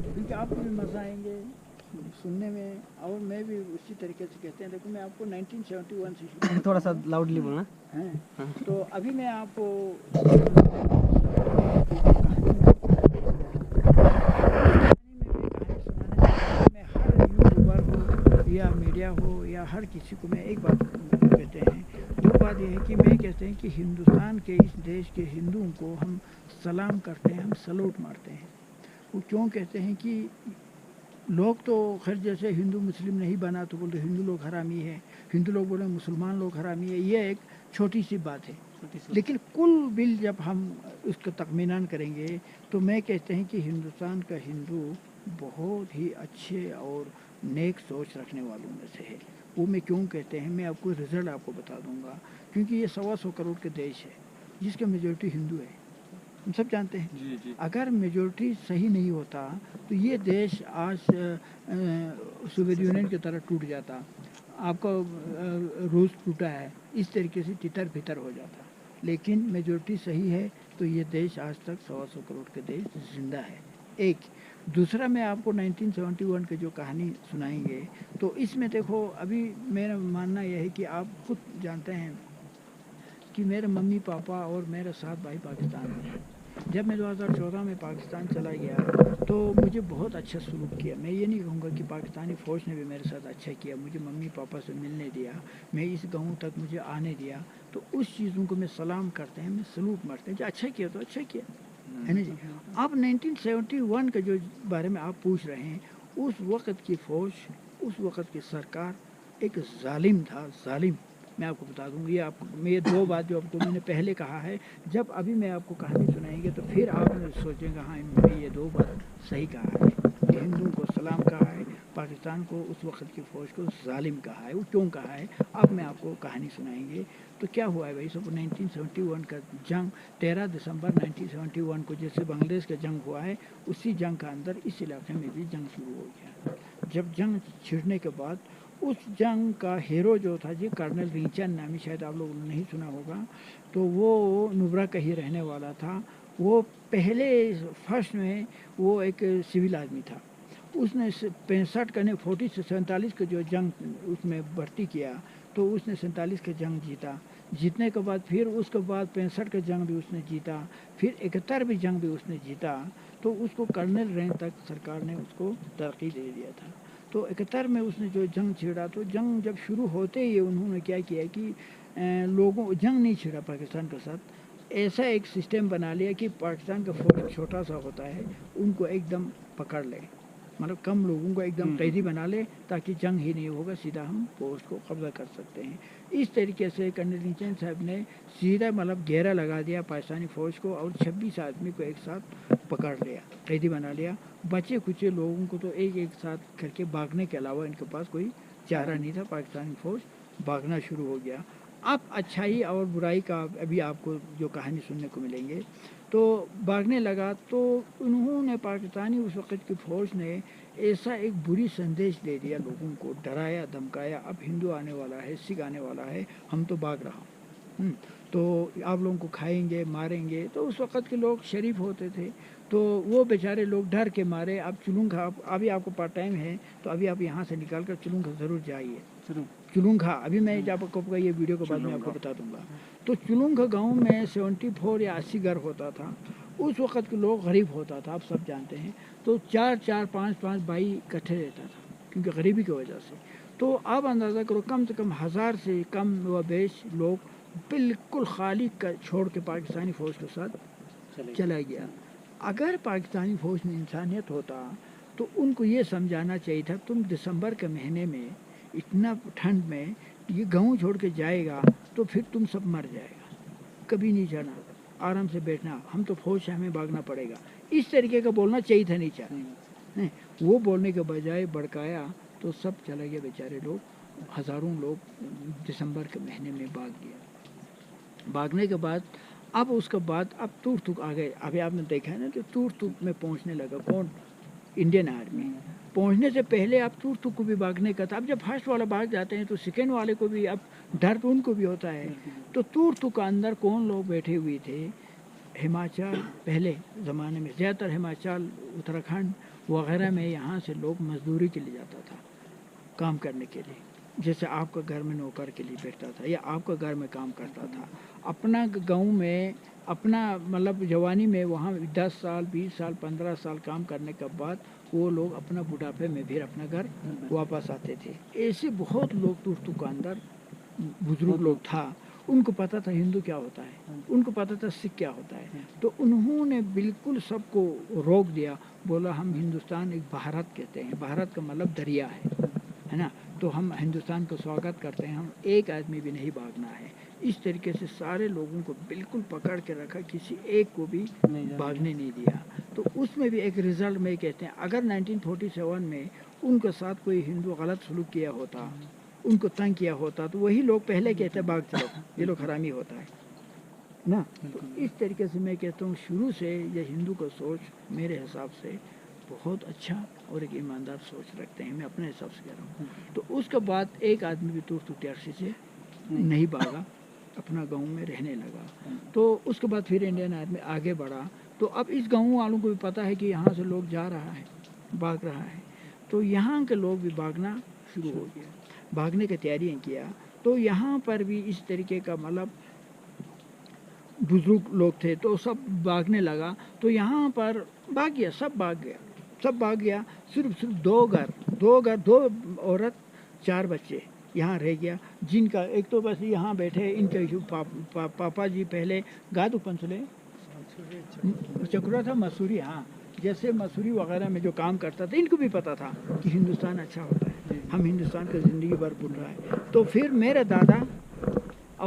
क्योंकि आपको भी मज़ा आएंगे सुनने में, और मैं भी उसी तरीके से कहते हैं। देखो मैं आपको 1971 से शुरू थोड़ा सा लाउडली बोलना हैं। तो अभी मैं आपको मैं हर यूट्यूबर हो या मीडिया हो या हर किसी को मैं एक बात कहते हैं, वो बात यह है कि मैं कहते हैं कि हिंदुस्तान के इस देश के हिंदुओं को हम सलाम करते हैं, हम सलूट मारते हैं। वो क्यों कहते हैं कि लोग तो खैर जैसे हिंदू मुस्लिम नहीं बना तो बोलते हिंदू लोग हरामी है, हिंदू लोग बोले मुसलमान लोग हरामी है, ये एक छोटी सी बात है। लेकिन कुल बिल जब हम उसका तखमीनान करेंगे तो मैं कहते हैं कि हिंदुस्तान का हिंदू बहुत ही अच्छे और नेक सोच रखने वालों में से है। वो मैं क्यों कहते हैं, मैं आपको रिज़ल्ट आपको बता दूंगा। क्योंकि ये 125 करोड़ के देश है जिसका मेजोरिटी हिंदू है, हम सब जानते हैं। जी जी। अगर मेजोरिटी सही नहीं होता तो ये देश आज सोवियत यूनियन की तरह टूट जाता, आपका रूस टूटा है, इस तरीके से तितर बितर हो जाता। लेकिन मेजोरिटी सही है तो ये देश आज तक 125 करोड़ के देश जिंदा है। एक दूसरा मैं आपको 1971 की जो कहानी सुनाएंगे तो इसमें देखो, अभी मेरा मानना यह है कि आप खुद जानते हैं कि मेरे मम्मी पापा और मेरे 7 भाई पाकिस्तान में हैं। जब मैं 2014 में पाकिस्तान चला गया तो मुझे बहुत अच्छा सलूक किया। मैं ये नहीं कहूँगा कि पाकिस्तानी फ़ौज ने भी मेरे साथ अच्छा किया, मुझे मम्मी पापा से मिलने दिया, मैं इस गांव तक मुझे आने दिया, तो उस चीज़ों को मैं सलाम करते हैं, मैं सलूट मारते हैं। जो अच्छा किया तो अच्छा किया है ना जी। आप 1971 के जो बारे में आप पूछ रहे हैं, उस वक़्त की फ़ौज, उस वक़्त की सरकार एक जालिम था, जालिम। मैं आपको बता दूँ, ये आपको मैं ये 2 बात जो आपको मैंने पहले कहा है, जब अभी मैं आपको कहानी सुनाएंगे तो फिर आप सोचेंगे हाँ इन्होंने ये 2 बात सही कहा है कि हिंदुओं को सलाम कहा है, पाकिस्तान को उस वक़्त की फ़ौज को जालिम कहा है। वो क्यों कहा है अब मैं आपको कहानी सुनाएंगे। तो क्या हुआ है भाई, सब 1971 का जंग 13 दिसंबर 1971 को जैसे बांग्लादेश का जंग हुआ है, उसी जंग का अंदर इस इलाके में भी जंग शुरू हो गया। जब जंग छिड़ने के बाद उस जंग का हीरो जो था जी कर्नल रिचर्ड नामी, शायद आप लोगों ने नहीं सुना होगा, तो वो नुब्रा का ही रहने वाला था। वो पहले फर्स्ट में वो एक सिविल आदमी था, उसने 65 का नहीं 40 से 47 का जो जंग उसमें भर्ती किया, तो उसने 47 का जंग जीता। जीतने के बाद फिर उसके बाद 65 का जंग भी उसने जीता, फिर 71 जंग भी उसने जीता, तो उसको कर्नल रैंक तक सरकार ने उसको तरक्की दे दिया था। तो 71 में उसने जो जंग छेड़ा, तो जंग जब शुरू होते ही उन्होंने क्या किया कि लोगों जंग नहीं छेड़ा पाकिस्तान के साथ, ऐसा एक सिस्टम बना लिया कि पाकिस्तान का फौज छोटा सा होता है, उनको एकदम पकड़ ले, मतलब कम लोगों को एकदम कैदी बना ले ताकि जंग ही नहीं होगा, सीधा हम पोस्ट को कब्जा कर सकते हैं। इस तरीके से कर्नल निचन साहब ने सीधा मतलब घेरा लगा दिया पाकिस्तानी फ़ौज को और 26 आदमी को एक साथ पकड़ लिया, कैदी बना लिया। बचे कुछ लोगों को तो एक एक साथ करके भागने के अलावा इनके पास कोई चारा नहीं था। पाकिस्तानी फ़ौज भागना शुरू हो गया। अब अच्छाई और बुराई का अभी आपको जो कहानी सुनने को मिलेंगे। तो भागने लगा तो उन्होंने पाकिस्तानी उस वक़्त की फ़ौज ने ऐसा एक बुरी संदेश दे दिया लोगों को, डराया धमकाया, अब हिंदू आने वाला है, सिख आने वाला है, हम तो भाग रहा। तो आप लोगों को खाएंगे मारेंगे। तो उस वक़्त के लोग शरीफ होते थे, तो वो बेचारे लोग डर के मारे अब चुलूंगा, अभी आपको पार्ट टाइम है तो अभी आप यहाँ से निकाल कर चुलूंगा ज़रूर जाइए। चुलूंगा अभी मैं जब आपको ये वीडियो के बाद में आपको बता दूंगा। तो चुलूंगा गांव में 74 या 80 घर होता था। उस वक़्त के लोग गरीब होता था, आप सब जानते हैं। तो 4-4 5-5 भाई इकट्ठे रहता था क्योंकि गरीबी की वजह से। तो आप अंदाज़ा करो कम से कम 1000 से कम व बेश लोग बिल्कुल खाली छोड़ के पाकिस्तानी फ़ौज के साथ चला गया। अगर पाकिस्तानी फ़ौज में इंसानियत होता तो उनको ये समझाना चाहिए था, तुम दिसंबर के महीने में इतना ठंड में ये गाँव छोड़ के जाएगा तो फिर तुम सब मर जाएगा, कभी नहीं जाना, आराम से बैठना, हम तो फ़ौज से हमें भागना पड़ेगा। इस तरीके का बोलना चाहिए था, नहीं चाहिए। वो बोलने के बजाय भड़काया तो सब चले गए बेचारे लोग, हज़ारों लोग दिसंबर के महीने में भाग गया। भागने के बाद अब उसके बाद अब तूर तुक आ गए। अभी आपने देखा है ना, तो तूर तुक में पहुंचने लगा कौन, इंडियन आर्मी। पहुंचने से पहले आप तूर तुक को भी भागने का था। अब जब फर्स्ट वाला भाग जाते हैं तो सेकेंड वाले को भी अब डर तो उनको भी होता है। तो तूर तुक के अंदर कौन लोग बैठे हुए थे, ہماچل پہلے زمانے میں زیادہ تر ہماچل اتراکھنڈ وغیرہ میں یہاں سے لوگ مزدوری کے لیے جاتا تھا کام کرنے کے لیے. جیسے آپ کا گھر میں نوکر کے لیے بیٹھتا تھا یا آپ کا گھر میں کام کرتا تھا. اپنا گاؤں میں اپنا مطلب جوانی میں وہاں 10 سال 20 سال 15 سال کام کرنے کے بعد وہ لوگ اپنا بڑھاپے میں پھر اپنا گھر واپس آتے تھے. ایسے بہت لوگ ترک دکاندار بزرگ لوگ تھا. ان کو پتہ تھا ہندو کیا ہوتا ہے, ان کو پتہ تھا سکھ کیا ہوتا ہے. تو انہوں نے بالکل سب کو روک دیا. بولا ہم ہندوستان ایک بھارت کہتے ہیں, بھارت کا مطلب دریا ہے نا, تو ہم ہندوستان کا سواگت کرتے ہیں, ہم ایک آدمی بھی نہیں بھاگنا ہے. اس طریقے سے سارے لوگوں کو بالکل پکڑ کے رکھا, کسی ایک کو بھی بھاگنے نہیں دیا. تو اس میں بھی ایک رزلٹ میں کہتے ہیں اگر 1947 میں ان کے ساتھ کوئی ہندو غلط سلوک کیا ہوتا, ان کو تنگ کیا ہوتا, تو وہی لوگ پہلے کہتے بھاگ چلو یہ لوگ حرامی ہوتا ہے نا. تو اس طریقے سے میں کہتا ہوں شروع سے یہ ہندو کا سوچ میرے حساب سے بہت اچھا اور ایک ایماندار سوچ رکھتے ہیں, میں اپنے حساب سے کہہ رہا ہوں. تو اس کے بعد ایک آدمی بھی ترک ٹیکسی سے نہیں بھاگا, اپنا گاؤں میں رہنے لگا. تو اس کے بعد پھر انڈین آرمی آگے بڑھا. تو اب اس گاؤں والوں کو بھی پتہ ہے کہ یہاں سے لوگ جا رہا ہے, بھاگ رہا ہے, تو یہاں کے لوگ بھی بھاگنا شروع ہو گیا, بھاگنے کی تیاریاں کیا. تو یہاں پر بھی اس طریقے کا مطلب بزرگ لوگ تھے تو سب بھاگنے لگا. تو یہاں پر بھاگ گیا, سب بھاگ گیا. صرف دو گھر 2 عورت 4 بچے یہاں رہ گیا, جن کا ایک تو بس یہاں بیٹھے, ان کے پاپا جی پہلے گادو پنسلے چکرا تھا مسوری, ہاں جیسے مسوری وغیرہ میں جو کام کرتا تھا, ان کو بھی پتہ تھا کہ ہندوستان اچھا ہوتا ہے, ہم ہندوستان کا زندگی بھر بول رہا ہے. تو پھر میرے دادا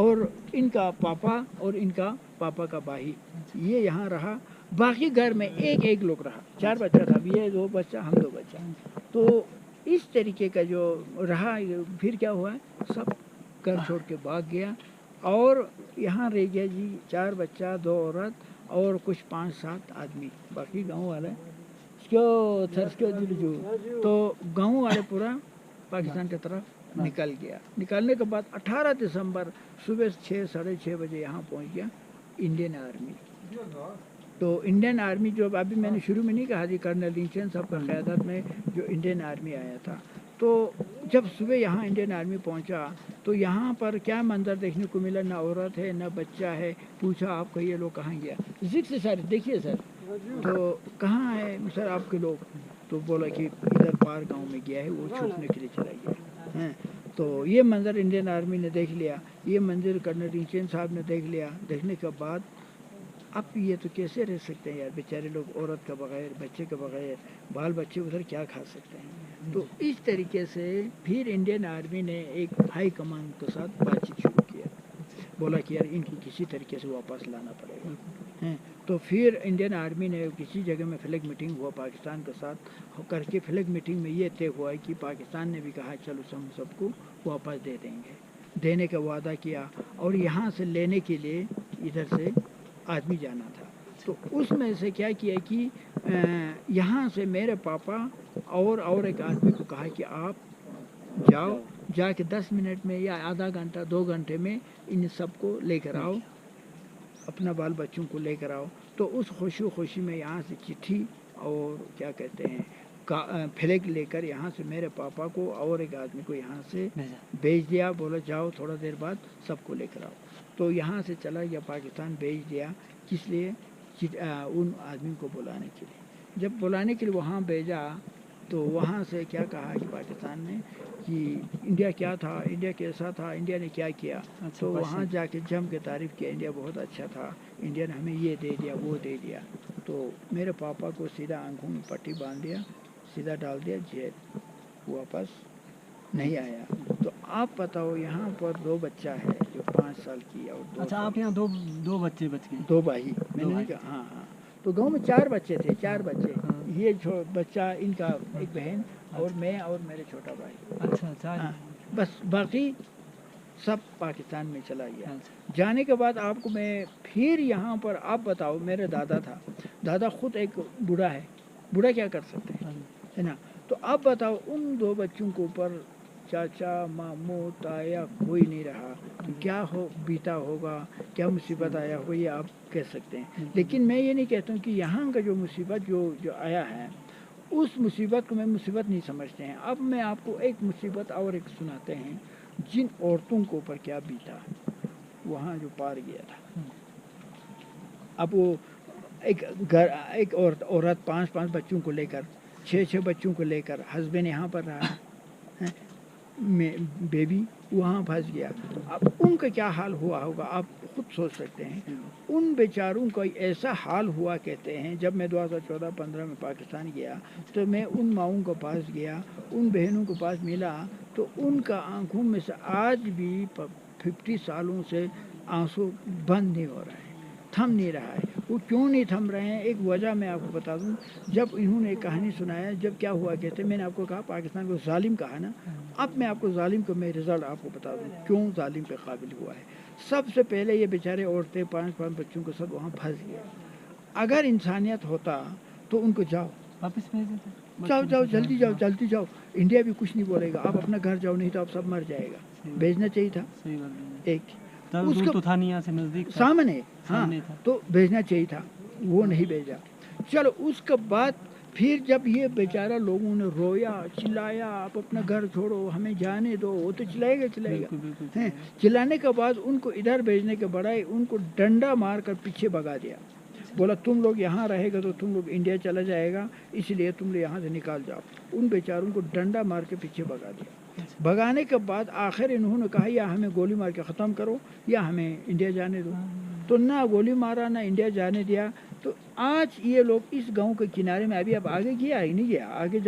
اور ان کا پاپا اور ان کا پاپا کا بھائی یہ یہاں رہا. باقی گھر میں ایک لوگ رہا, 4 بچہ تھا, یہ 2 بچہ, ہم 2 بچہ. تو اس طریقے کا جو رہا, پھر کیا ہوا, سب گھر چھوڑ کے بھاگ گیا. اور یہاں رہ گیا جی 4 بچہ 2 عورت اور کچھ 5-7 آدمی, باقی گاؤں والے تو گاؤں والے پورا پاکستان کی طرف نکل گیا. نکالنے کے بعد 18 دسمبر صبح 6-6:30 بجے یہاں پہنچ گیا انڈین آرمی. تو انڈین آرمی جو ابھی میں نے شروع میں نہیں کہا جی, کرنل لنچن صاحب کا قیادت میں جو انڈین آرمی آیا تھا. تو جب صبح یہاں انڈین آرمی پہنچا تو یہاں پر کیا منظر دیکھنے کو ملا, نہ عورت ہے نہ بچہ ہے. پوچھا آپ کا یہ لوگ کہاں گیا, ذکر سے سر دیکھیے سر, تو کہاں ہے سر آپ کے لوگ, تو بولا کہ ادھر پار گاؤں میں گیا ہے, وہ چھپنے کے لیے چلا گیا. تو یہ منظر انڈین آرمی نے دیکھ لیا, یہ منظر کرنل لنچن صاحب نے دیکھ لیا. دیکھنے کے بعد اب یہ تو کیسے رہ سکتے ہیں یار, بیچارے لوگ عورت کے بغیر, بچے کے بغیر, بال بچے ادھر کیا کھا سکتے ہیں. تو اس طریقے سے پھر انڈین آرمی نے ایک ہائی کمان کے ساتھ بات چیت شروع کیا. بولا کہ یار ان کو کسی طریقے سے واپس لانا پڑے گا. تو پھر انڈین آرمی نے کسی جگہ میں فلیگ میٹنگ ہوا پاکستان کے ساتھ کر کے. فلیگ میٹنگ میں یہ طے ہوا کہ پاکستان نے بھی کہا چلو ہم سب کو واپس دے دیں گے, دینے کا وعدہ کیا. اور یہاں سے لینے کے لیے ادھر سے آدمی جانا تھا. تو اس میں سے کیا کیا کہ یہاں سے میرے پاپا اور ایک آدمی کو کہا کہ آپ جاؤ, جا کے 10 منٹ میں یا آدھا گھنٹہ 2 گھنٹے میں ان سب کو لے کر آؤ, اپنا بال بچوں کو لے کر آؤ. تو اس خوشی میں یہاں سے چٹھی اور کیا کہتے ہیں فلیگ لے کر یہاں سے میرے پاپا کو اور ایک آدمی کو یہاں سے بھیج دیا. بولا جاؤ تھوڑا دیر بعد سب کو لے کر آؤ. تو یہاں سے چلا گیا پاکستان, بھیج دیا. کس لیے, ان آدمی کو بلانے کے لیے. جب بلانے کے لیے وہاں بھیجا تو وہاں سے کیا کہا کہ پاکستان نے کہ انڈیا کیا تھا, انڈیا کیسا تھا, انڈیا نے کیا کیا. تو وہاں جا کے جم کے تعریف کیا, انڈیا بہت اچھا تھا, انڈیا نے ہمیں یہ دے دیا وہ دے دیا. تو میرے پاپا کو سیدھا آنکھوں میں پٹی باندھ دیا, سیدھا ڈال دیا جیل, واپس نہیں آیا. تو آپ بتاؤ یہاں پر 2 بچہ ہے جو 5 سال کی اور 2 اچھا, آپ یہاں دو بچے بچ گئے, 2 بھائی, میں نے نہیں کہا, ہاں. تو گاؤں میں 4 بچے تھے, 4 بچے, یہ بچہ ان کا ایک بہن اور میں اور میرے چھوٹا بھائی. اچھا, بس باقی سب پاکستان میں چلا گیا. جانے کے بعد آپ کو میں پھر یہاں پر آپ بتاؤ, میرے دادا تھا, دادا خود ایک بوڑھا ہے, بوڑھا کیا کر سکتے ہیں, ہے نا. تو آپ بتاؤ ان 2 بچوں کے اوپر चाचा मामू ताया कोई नहीं रहा, तो क्या हो बीता होगा, क्या मुसीबत आया होगा, ये आप कह सकते हैं। लेकिन मैं ये नहीं कहता हूँ कि यहाँ का जो मुसीबत जो आया है उस मुसीबत को मैं मुसीबत नहीं समझते हैं। अब मैं आपको एक मुसीबत और एक सुनाते हैं, जिन औरतों के ऊपर क्या बीता वहाँ जो पार गया था। अब वो एक औरत 5 बच्चों को लेकर 6 बच्चों को लेकर, हस्बैंड यहाँ पर रहा है, बेबी वहाँ फंस गया। अब उनका क्या हाल हुआ होगा आप खुद सोच सकते हैं। उन बेचारों का ऐसा हाल हुआ कहते हैं, जब मैं 2014-15 में पाकिस्तान गया तो मैं उन माँओं के पास गया, उन बहनों के पास मिला, तो उनका आंखों में से आज भी 50 सालों से आंसू बंद नहीं हो रहा है, थम नहीं रहा है। वो क्यों नहीं थम रहे हैं, एक वजह मैं आपको बता दूं। जब इन्होंने एक कहानी सुनाया, जब क्या हुआ कहते, मैंने आपको कहा पाकिस्तान को जालिम कहा ना, अब मैं आपको जालिम का मैं रिजल्ट आपको बता दूं क्यों जालिम के काबिल हुआ है। सबसे पहले ये बेचारे औरतें 5 बच्चों के साथ वहाँ फंस गए। अगर इंसानियत होता तो उनको जाओ वापस भेज देते। जाओ जल्दी जाओ, इंडिया भी कुछ नहीं बोलेगा, आप अपना घर जाओ, नहीं तो आप सब मर जाएगा। भेजना चाहिए था। सही बात है। एक तब दूर तो था नहीं, यहाँ से नजदीक था। सामने हाँ सामने था। तो भेजना चाहिए था, वो नहीं भेजा। चलो उसके बाद फिर जब ये बेचारा लोगों ने रोया चिल्लाया, आप अपना घर छोड़ो हमें जाने दो, वो तो चिल्लाएगा बिल्कुल। हैं। चिल्लाने के बाद उनको इधर भेजने के बड़ाई उनको डंडा मार कर पीछे भगा दिया, बोला तुम लोग यहाँ रहेगा तो तुम लोग इंडिया चला जाएगा, इसलिए तुम लोग यहाँ से निकाल जाओ। उन बेचारों को डंडा मार के पीछे भगा दिया। भगाने के बाद आखिर इन्होंने कहा या हमें गोली मार के ख़त्म करो या हमें इंडिया जाने दो। तो ना गोली मारा ना इंडिया जाने दिया। तो आज ये लोग इस गांव के किनारे में, अभी अब आगे गया ही नहीं गया, आगे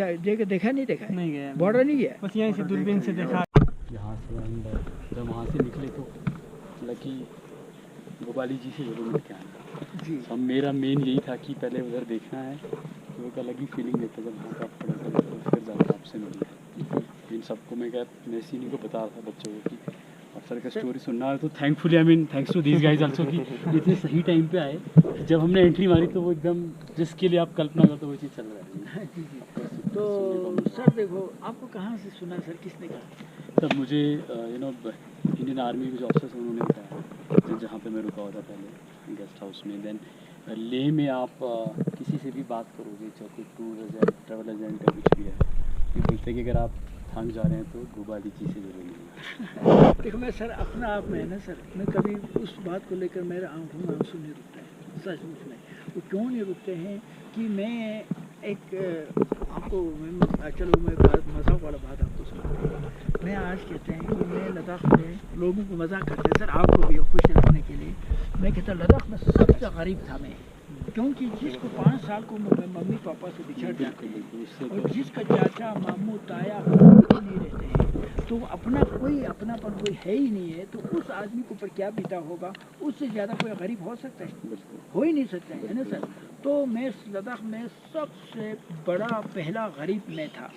देखा नहीं गया, बॉर्डर नहीं गया, बस यहीं से दूरबीन से देखा। यहाँ से अंदर जब वहाँ से निकले तो लकी गोपाली जी से जरूर मिल के आना जी। अब मेरा मेन यही था कि पहले उधर देखना है, तो एक अलग ही फीलिंग देता जब वहाँ का पड़ा था, तो फिर ज़्यादा आपसे मिलना है। इन सबको मैं इन्हीं को बता रहा था बच्चों को कि अफसर का स्टोरी सुनना है, तो thankfully I mean thanks to these guys also कि इतने सही टाइम पे आए। जब हमने एंट्री मारी तो वो एकदम जिसके लिए आप कल्पना करते हो वो चीज़ चल रहा है। जी। तो सर देखो आपको कहाँ से सुना सर, किसने कहा? तब मुझे इंडियन आर्मी के जो ऑफिसर्स उन्होंने बताया, जहाँ पे मैं रुका हुआ था पहले गेस्ट हाउस में। देन लेह में आप किसी से भी बात करोगे, चाहे कोई टूर एजेंट ट्रैवल एजेंट या कुछ भी है, ये बोलते हैं कि अगर आप थक जा रहे हैं तो गोपाली जी से जरूर मिलिए। देखो मैं सर अपना आप में है ना सर, मैं कभी उस बात को लेकर मेरे आंखों में आंसू नहीं रुकते हैं, सचमुच में। वो क्यों नहीं रुकते हैं कि मैं एक आपको चलो मैं मजाक वाला बात आपको सुना। मैं आज कहते हैं कि मैं लद्दाख में लोगों को मजाक करते हैं सर, आपको भी खुश रखने के लिए मैं कहता लद्दाख में सबसे गरीब था मैं, क्योंकि जिसको 5 साल को मम्मी पापा से बिछड़ जाते हैं और जिसका चाचा मामू ताया नहीं रहते हैं, तो अपनापन कोई है ही नहीं है, तो उस आदमी के ऊपर क्या बीता होगा, उससे ज़्यादा कोई गरीब हो सकता है? हो ही नहीं सकता है ना सर। तो मैं लद्दाख में सबसे बड़ा पहला गरीब मैं था।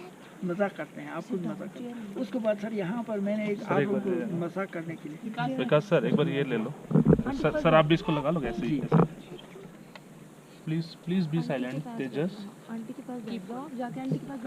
मजाक करते हैं, आपको भी मजाक करते हैं। उसके बाद सर यहाँ पर मैंने एक आप लोगों को मजाक करने के लिए विकास सर एक बार ये ले लो सर आप भी इसको लगा लो ऐसे ही। Please be silent Tejas. Aunty के पास जाओ, जाके आंटी के पास